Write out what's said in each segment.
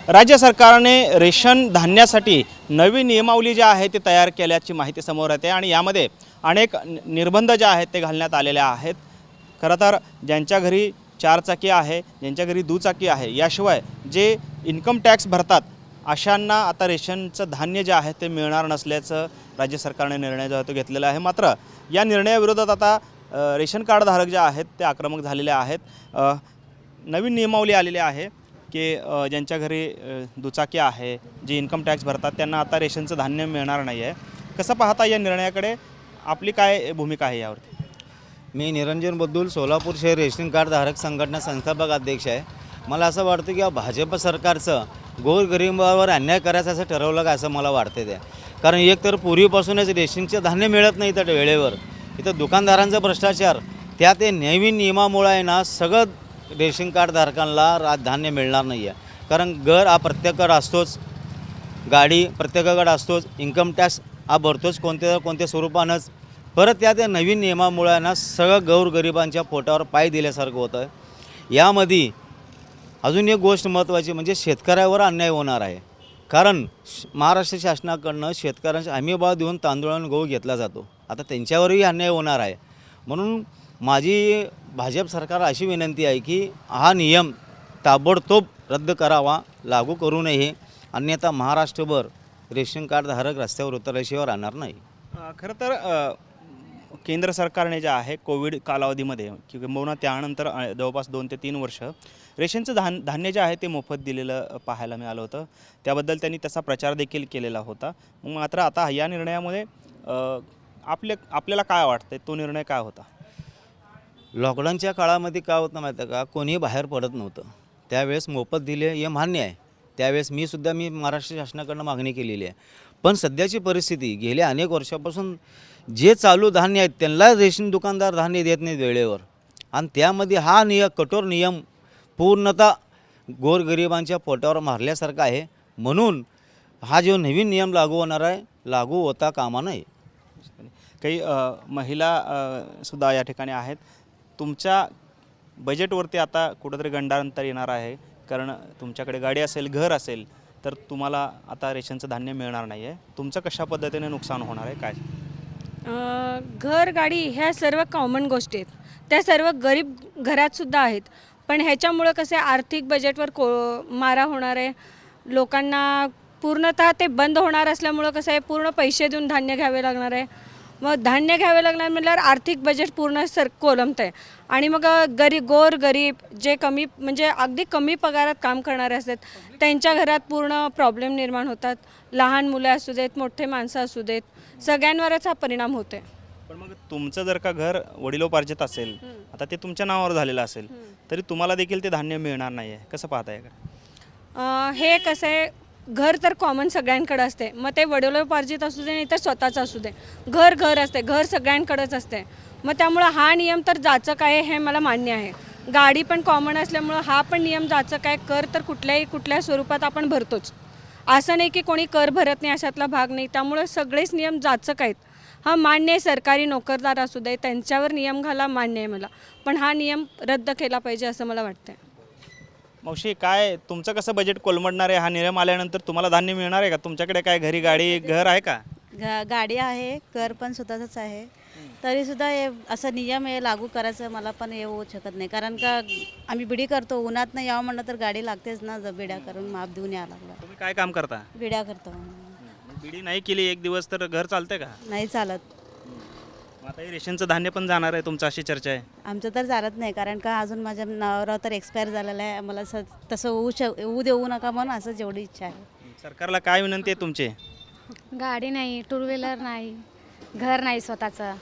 राज्य सरकारने रेशन धान्यासाठी नवी नियमावली जी आहे ती तयार केल्याची माहिती समोर येते आणि यामध्ये अनेक निर्बंध जे आहेत ते घालण्यात आलेले आहेत। खरं तर ज्यांच्या घरी चारचाकी आहे, ज्यांच्या घरी दुचाकी आहे, याशिवाय जे इन्कम टॅक्स भरतात अशांना आता रेशनचं धान्य जे आहे ते मिळणार नसल्याचं राज्य सरकारने निर्णय जो आहे तो घेतलेला आहे। मात्र या निर्णयाविरोधात आता रेशन कार्ड धारक जे आहेत ते आक्रमक झालेले आहेत। नवीन नियमावली आलेली आहे की ज्यांच्या घरी दुचाकी आहे, जे इन्कम टॅक्स भरतात त्यांना आता रेशनचं धान्य मिळणार नाही आहे। कसं पाहता या निर्णयाकडे, आपली काय भूमिका आहे यावरती? मी निरंजन बद्दुल, सोलापूर शहर रेशन कार्ड धारक संघटना संस्थापक अध्यक्ष आहे। मला असं वाटतं की भाजप सरकारचं गोरगरिबावर अन्याय करायचं असं ठरवलं का असं मला वाटतं ते। कारण एक तर पूर्वीपासूनच रेशनचं धान्य मिळत नाही तर वेळेवर, इथं दुकानदारांचा भ्रष्टाचार, त्यात ते नवीन नियमामुळे आहे ना सगळं रेशन कार्ड धारकांना धान्य मिळणार नाही आहे। कारण घर हा प्रत्येकाकडे असतोच, गाडी प्रत्येकाकडे असतोच, इन्कम टॅक्स हा भरतोच कोणत्या स्वरूपानंच। परत त्या नवीन नियमामुळे ना सगळं गोरगरिबांच्या पोटावर पाय दिल्यासारखं होतं आहे। यामध्ये अजून एक गोष्ट महत्त्वाची म्हणजे शेतकऱ्यावर अन्याय होणार आहे। कारण महाराष्ट्र शासनाकडनं शेतकऱ्यांचा हमीभाव देऊन तांदूळ आणि गहू घेतला जातो, आता त्यांच्यावरही अन्याय होणार आहे। म्हणून माझी भाजप सरकार अशी विनंती आहे की हा नियम ताबडतोब रद्द करावा, लागू करू नये, अन्यथा महाराष्ट्रभर रेशन कार्ड धारक रस्त्यावर उतरल्याशिवाय राहणार नाही। खरं तर केंद्र सरकारने जे आहे कोविड कालावधीमध्ये किंवा त्यानंतर जवळपास 2 ते 3 वर्ष रेशनचं धान्य जे आहे ते मोफत दिलेलं पाहायला मिळालं होतं। त्याबद्दल त्यांनी तसा प्रचार देखील केलेला होता। मात्र आता या निर्णयामध्ये आपल्याला काय वाटतं, तो निर्णय काय होता? लॉकडाऊनच्या काळामध्ये काय होतं माहिती आहे का, कोणीही बाहेर पडत नव्हतं, त्यावेळेस मोफत दिले हे मान्य आहे। त्यावेळेस मी महाराष्ट्र शासनाकडनं मागणी केलेली आहे। पण सध्याची परिस्थिती गेल्या अनेक वर्षापासून जे चालू धान्य आहेत त्यांना रेशन दुकानदार धान्य देत नाहीत वेळेवर, आणि त्यामध्ये हा कठोर नियम पूर्णतः गोरगरिबांच्या पोटावर मारल्यासारखा आहे। म्हणून हा जो नवीन नियम लागू होणार आहे, लागू होता कामा नये। काही महिला सुद्धा या ठिकाणी आहेत। तुमच्या बजेटवरती आता कुठंतरी गंडांतर येणार आहे, कारण तुमच्याकडे गाडी असेल, घर असेल, तर तुम्हाला आता रेशनचं धान्य मिळणार नाही आहे। तुमचं कशा पद्धतीने नुकसान होणार आहे काय? घर, गाडी ह्या सर्व कॉमन गोष्टी आहेत, त्या सर्व गरीब घरातसुद्धा आहेत। पण ह्याच्यामुळं कसं आहे, आर्थिक बजेटवर मारा होणार आहे। लोकांना पूर्णतः ते बंद होणार असल्यामुळं कसं आहे, पूर्ण पैसे देऊन धान्य घ्यावे लागणार आहे। मग धान्य घ्यावे लागणार म्हटल्यावर आर्थिक बजेट पूर्ण कोलमतं आहे। आणि मग गरीब जे कमी म्हणजे अगदी कमी पगारात काम करणारे असतात त्यांच्या घरात पूर्ण प्रॉब्लेम निर्माण होतात। लहान मुलं असू देत, मोठे माणसं असू देत, सगळ्यांवरच हा परिणाम होतो आहे। पण मग तुमचं जर का घर वडिलोपार्जित असेल, आता ते तुमच्या नावावर झालेलं असेल, तरी तुम्हाला देखील ते धान्य मिळणार नाही आहे, कसं पाहताय का? हे कसं आहे, घर तर कॉमन सगळ्यांकडे असते, मग ते वडिलोपार्जित असू दे नाही तर स्वतःचं असू दे, घर असते, घर सगळ्यांकडेच असते। मग त्यामुळं हा नियम तर जाचक आहे हे मला मान्य आहे। गाडी पण कॉमन असल्यामुळं हा पण नियम जाचक आहे। कर तर कुठल्या स्वरूपात आपण भरतोच, असं नाही की कोणी कर भरत नाही अशातला भाग नाही। त्यामुळे सगळेच नियम जाचक आहेत, हा मान्य आहे। सरकारी नोकरदार असू दे त्यांच्यावर नियम घाला, मान्य आहे मला, पण हा नियम रद्द केला पाहिजे असं मला वाटतं। मावशी, काय तुमचं कसं बजेट कोलमडणार आहे? हा नियम आल्यानंतर तुम्हाला धान्य मिळणार आहे का? तुमच्याकडे काय घरी गाडी, घर आहे का? गाडी आहे, कर पण स्वतःच आहे, तरीसुद्धा हे असं नियम हे लागू करायचं मला पण हे होऊ शकत नाही। कारण का आम्ही बिडी करतो, उन्हात नाही यावं म्हणलं तर गाडी लागतेच ना, बिड्या करून माप देऊन यावं लागलं। तुम्ही काय काम करता? बिड्या करतो। बिडी नाही केली एक दिवस तर घर चालते का? नाही चालत। आता हे रेशनचं धान्य पण जाणार आहे तुमचं, अशी चर्चा आहे? आमचं तर चालत नाही, कारण का अजून माझ्या नवरा तर एक्सपायर झालेला आहे। मला तसं होऊ देऊ नका म्हणून असं जेवढी इच्छा आहे। सरकारला काय विनंती आहे तुमची? गाडी नाही, टू व्हीलर नाही, घर नाही स्वतःचं,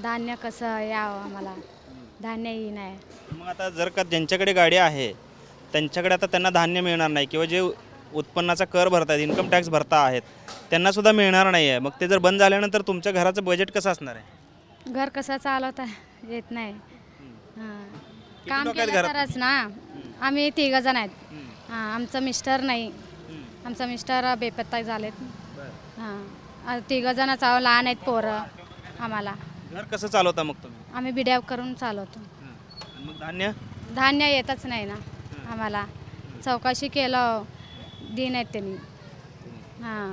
धान्य कसं यावं, आम्हाला धान्यही नाही। मग आता जर का ज्यांच्याकडे गाडी आहे त्यांच्याकडे आता त्यांना धान्य मिळणार नाही, किंवा जे उत्पन्नाचा कर भरतात, इन्कम टॅक्स भरता आहेत, त्यांना सुद्धा मिळणार नाही आहे। मग ते जर बंद झाल्यानंतर तुमच्या घराचं बजेट कसं असणार आहे? घर कसं चालवता येत नाही, काम लोक आहेत केलं घरात? तरच ना। आम्ही 3 जण आहेत, आमचं मिस्टर नाही, आमचं मिस्टर बेपत्ता झालेत। 3 जणच आहो, लहान आहेत पोरं। आम्हाला घर कसं चालवता मग तुम्ही? आम्ही बिड्या करून चालवतो। मग धान्य धान्य येतच नाही ना आम्हाला। चौकशी केलं दिन आहेत त्यांनी. हां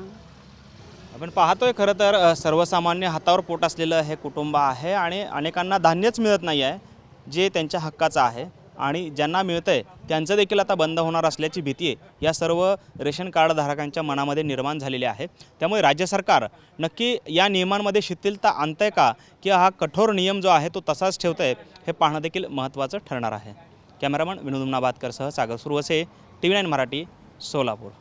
आपण पाहतोय खरं तर सर्वसामान्य हातावर पोट असलेलं हे कुटुंब आहे आणि अनेकांना धान्यच मिळत नाही आहे जे त्यांच्या हक्काचं आहे आणि ज्यांना मिळतंय त्यांचं देखील आता बंद होणार असल्याची भीती आहे या सर्व रेशन कार्ड धारकांच्या मनामध्ये निर्माण झालेली आहे. त्यामुळे राज्य सरकार नक्की या नियमांमध्ये शिथिलता आणतंय का की हा कठोर नियम जो आहे तो तसाच ठेवतंय हे पाहणं देखील महत्त्वाचं ठरणार आहे. कॅमेरामन विनोद नाबादकरसह सागर सुरवसे, TV9 मराठी, सोलापूर.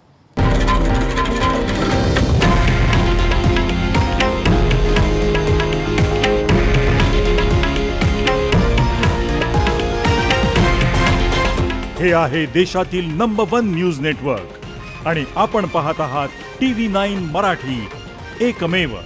हे आहे देशातील नंबर 1 न्यूज नेटवर्क आणि आपण पाहत आहात TV9 मराठी, एकमेव.